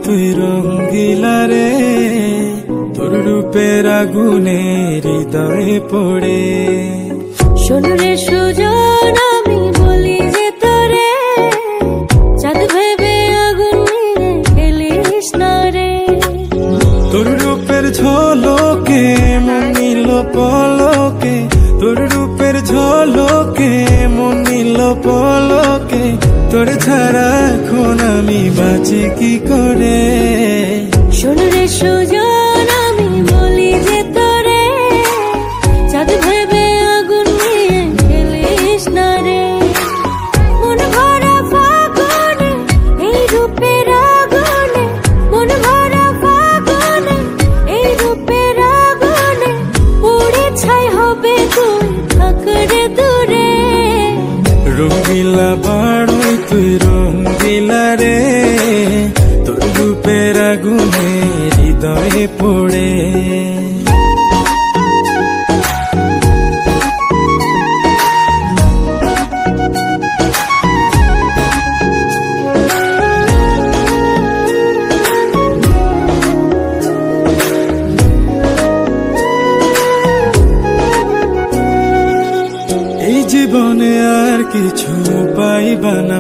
তুই রঙ্গিলা রে, তোর রূপের আগুনে হৃদয়ে পড়ে। শোন রে সুজন, আমি বলি যে তোরে, চাঁদ ভেবে আগুন নিয়ে খেলিস না রে। তোর রূপের ঝলকে মন নিল পলকে, তোর রূপের ঝলকে মন নিল পলকে, তোর ছাড়া এখন আমি বাঁচি কি করে। শোন রে সুজন, আমি বলি যে তোরে, চাঁদ ভেবে আগুন নিয়ে খেলিস না রে। মন ভরা ফাগুনে এই রূপের আগুনে, মন ভরা ফাগুনে এই রূপের আগুনে, পুড়ে ছাই হবে তুই থাক রে দূরে। রঙ্গিলা বাড়ই তুই রঙ্গিলা রে, তোর রূপের আগুনে হৃদয়ে পড়ে। এই জীবনে আর কিছু পাইবা না